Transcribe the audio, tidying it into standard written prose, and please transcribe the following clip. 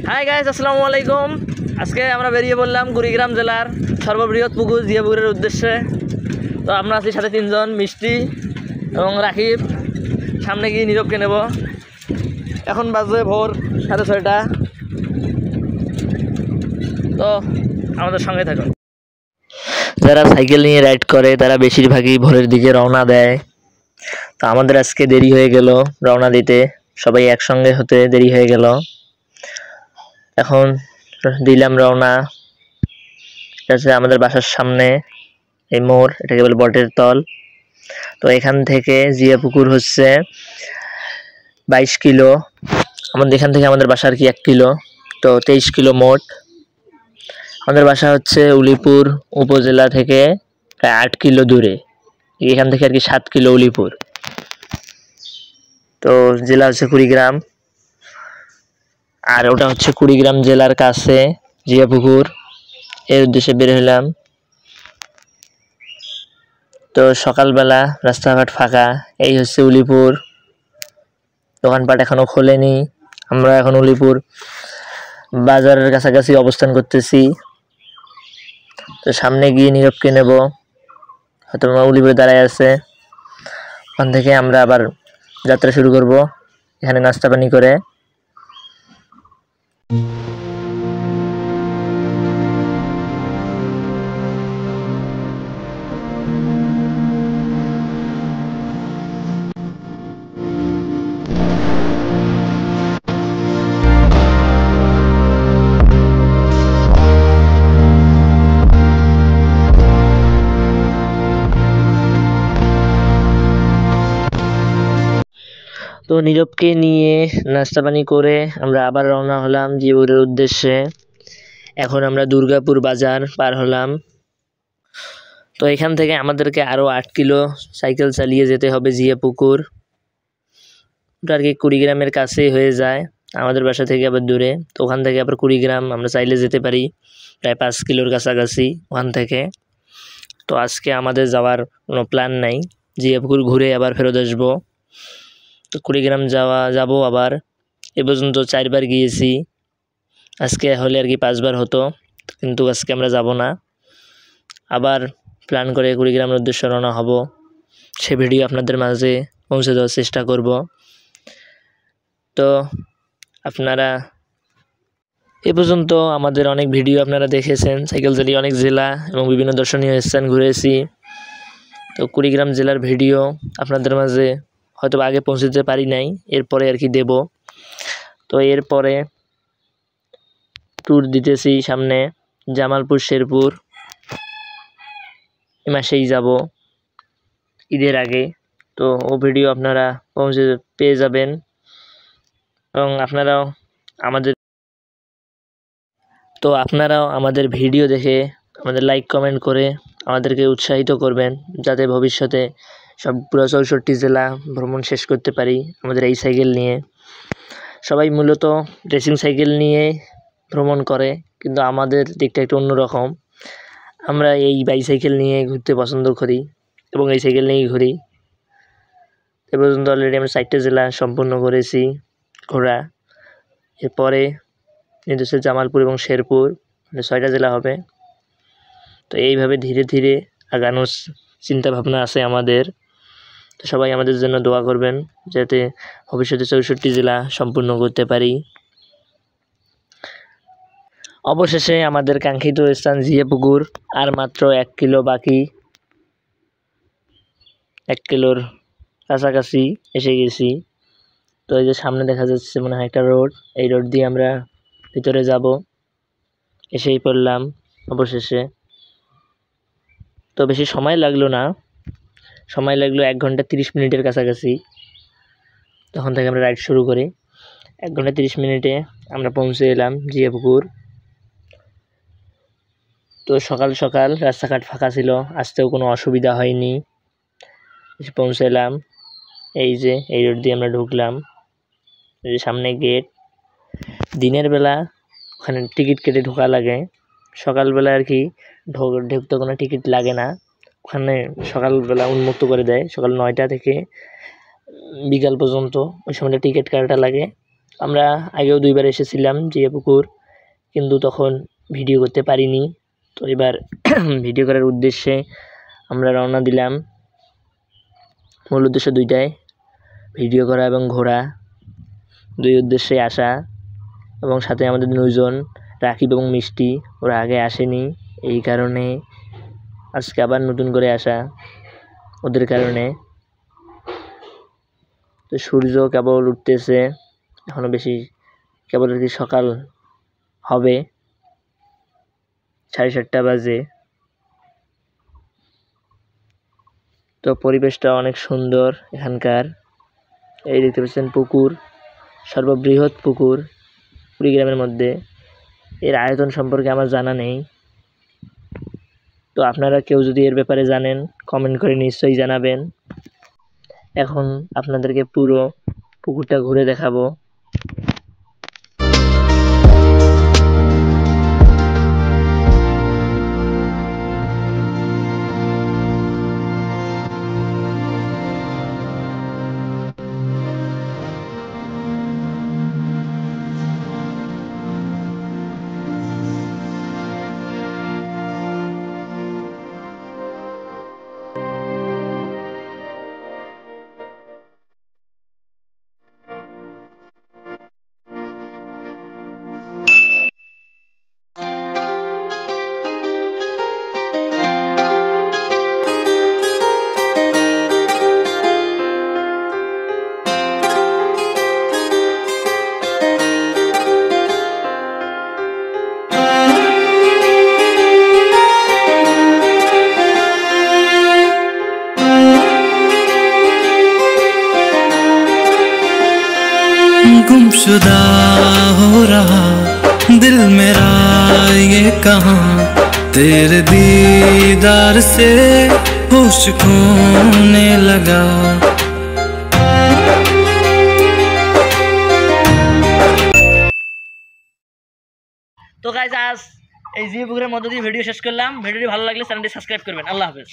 Hi guys, আসসালামু আলাইকুম। আজকে আমরা বেরিয়ে পড়লাম কুড়িগ্রাম জেলার সর্ববৃহৎ পুকুর জিয়াপুকুরের উদ্দেশ্যে। তো আমরা আছি সাথে তিনজন, মিষ্টি এবং রাকিব। সামনে গিয়ে নীরবকে নেব। এখন বাজে ভোর 6:30। তো আমাদের সঙ্গে থাকুন। যারা সাইকেল নিয়ে রাইড করে তারা বেশিরভাগই ভোরের দিকে রওনা দেয়। তো আমাদের আজকে দেরি হয়ে গেল রওনা দিতে, সবাই একসঙ্গে হতে দেরি হয়ে গেল। এখন দিলাম রওনা। এটা হচ্ছে আমাদের বাসার সামনে এই মোড়, এটাকে বলে বটের তল। তো এখান থেকে জিয়াপুকুর হচ্ছে 22 কিলো। আমাদের এখান থেকে আমাদের বাসা আর কি 1 কিলো, তো 23 কিলো মোট। আমাদের বাসা হচ্ছে উলিপুর উপজেলা থেকে প্রায় 8 কিলো দূরে। এখান থেকে আর কি 7 কিলো উলিপুর। তো জেলা হচ্ছে কুড়িগ্রাম, আর ওটা হচ্ছে কুড়িগ্রাম জেলার কাছে জিয়াপুকুর। এর উদ্দেশ্যে বের হলাম। তো সকালবেলা রাস্তাঘাট ফাঁকা। এই হচ্ছে উলিপুর, দোকানপাট এখনো খোলেনি। আমরা এখন উলিপুর বাজারের কাছাকাছি অবস্থান করতেছি। তো সামনে গিয়ে নীরবকে নেব, হয়তো উলিপুরে দাঁড়ায় আছে। ওখান থেকে আমরা আবার যাত্রা শুরু করব এখানে নাস্তা পানি করে। তো নীরবকে নিয়ে নাস্তা পানি করে আমরা আবার রওনা হলাম জিয়াপুরের উদ্দেশ্যে। এখন আমরা দুর্গাপুর বাজার পার হলাম। তো এখান থেকে আমাদেরকে আরও 8 কিলো সাইকেল চালিয়ে যেতে হবে জিয়াপুকুর। ওটা আর কি কুড়িগ্রামের কাছেই হয়ে যায়, আমাদের বাসা থেকে আবার দূরে। তো ওখান থেকে আবার কুড়িগ্রাম আমরা চাইলে যেতে পারি, প্রায় 5 কিলোর কাছাকাছি ওখান থেকে। তো আজকে আমাদের যাওয়ার কোনো প্ল্যান নাই, জিয়াপুকুর ঘুরে আবার ফেরত আসবো। তো কুড়িগ্রাম যাবো আবার। এ পর্যন্ত 4 বার গিয়েছি, আজকে হলে আর কি 5 বার হতো, কিন্তু আজকে আমরা যাব না। আবার প্ল্যান করে কুড়িগ্রামের উদ্দেশ্যে রওনা হব। সে ভিডিও আপনাদের মাঝে পৌঁছে দেওয়ার চেষ্টা করব। তো আপনারা এ পর্যন্ত আমাদের অনেক ভিডিও আপনারা দেখেছেন, সাইকেল চালিয়ে অনেক জেলা এবং বিভিন্ন দর্শনীয় স্থান ঘুরেছি। তো কুড়িগ্রাম জেলার ভিডিও আপনাদের মাঝে হয়তো আগে পৌঁছে দিতে পারি নাই, এরপরে আর কি দেব। তো এরপরে ট্যুর দিতেছি সামনে জামালপুর, শেরপুর। এ মাসেই যাব ঈদের আগে। তো ও ভিডিও আপনারা পেয়ে যাবেন, এবং আপনারাও আমাদের ভিডিও দেখে আমাদের লাইক কমেন্ট করে আমাদেরকে উৎসাহিত করবেন, যাতে ভবিষ্যতে সব পুরো 64 জেলা ভ্রমণ শেষ করতে পারি আমাদের এই সাইকেল নিয়ে। সবাই মূলত রেসিং সাইকেল নিয়ে ভ্রমণ করে, কিন্তু আমাদের দিকটা একটু অন্যরকম। আমরা এই বাইসাইকেল নিয়ে ঘুরতে পছন্দ করি এবং এই সাইকেল নিয়েই ঘুরি। এ পর্যন্ত অলরেডি আমরা 4টে জেলা সম্পূর্ণ করেছি ঘোরা। এরপরে নির্দেশ জামালপুর এবং শেরপুর, 6টা জেলা হবে। তো এইভাবে ধীরে ধীরে আগানোর চিন্তা ভাবনা আছে আমাদের। তো সবাই আমাদের জন্য দোয়া করবেন, যাতে ভবিষ্যতে 64 জেলা সম্পূর্ণ করতে পারি। অবশেষে আমাদের কাঙ্ক্ষিত স্থান জিয়াপুকুর, আর মাত্র 1 কিলো বাকি। 1 কিলোর কাছাকাছি এসে গেছি। তো এই যে সামনে দেখা যাচ্ছে মনে হয় একটা রোড, এই রোড দিয়ে আমরা ভিতরে যাব। এসেই পড়লাম অবশেষে। তো বেশি সময় লাগলো না, সময় লাগলো 1 ঘন্টা 30 মিনিটের কাছাকাছি। তখন থেকে আমরা রাইড শুরু করি। 1 ঘন্টা 30 মিনিটে আমরা পৌঁছে এলাম জিয়াপুকুর। তো সকাল সকাল রাস্তাঘাট ফাঁকা ছিল, আসতেও কোনো অসুবিধা হয়নি। এসে পৌঁছে এলাম। এই যে এই রোড দিয়ে আমরা ঢুকলাম, এই যে সামনে গেট। দিনের বেলা ওখানে টিকিট কেটে ঢোকা লাগে, সকালবেলা আর কি ঢুকতে কোনো টিকিট লাগে না। ওখানে সকালবেলা উন্মুক্ত করে দেয়, সকাল 9টা থেকে বিকাল পর্যন্ত। ওই সময়টা টিকিট কাটাটা লাগে, আমরা আগেও 2বার এসেছিলাম জিয়া পুকুর, কিন্তু তখন ভিডিও করতে পারিনি। তো এবার ভিডিও করার উদ্দেশ্যে আমরা রওনা দিলাম। মূল উদ্দেশ্য 2টাই, ভিডিও করা এবং ঘোরা, 2 উদ্দেশ্যে আসা। এবং সাথে আমাদের 9 জন, রাকিব এবং মিষ্টি, ওরা আগে আসেনি, এই কারণে আজকে আবার নতুন করে আসা ওদের কারণে। তো সূর্য কেবল উঠতেছে, এখনো বেশি, কেবল আর কি সকাল হবে, 7:30 বাজে। তো পরিবেশটা অনেক সুন্দর এখানকার। এই দেখতে পাচ্ছেন পুকুর, সর্ববৃহৎ পুকুর কুড়িগ্রামের মধ্যে। এর আয়তন সম্পর্কে আমার জানা নেই, তো আপনারা কেউ যদি এর ব্যাপারে জানেন কমেন্ট করে নিশ্চয়ই জানাবেন। এখন আপনাদেরকে পুরো পুকুরটা ঘুরে দেখাবো। गुमशुदा हो रहा दिल मेरा ये कहाँ, तेरे दीदार से होश खोने लगा। তো গাইস, আজ এই জিয়া পুকুরের মধ্য দিয়ে ভিডিও শেষ করলাম। ভিডিওটি ভালো লাগলে চ্যানেলটি সাবস্ক্রাইব করবেন। আল্লাহ হাফেজ।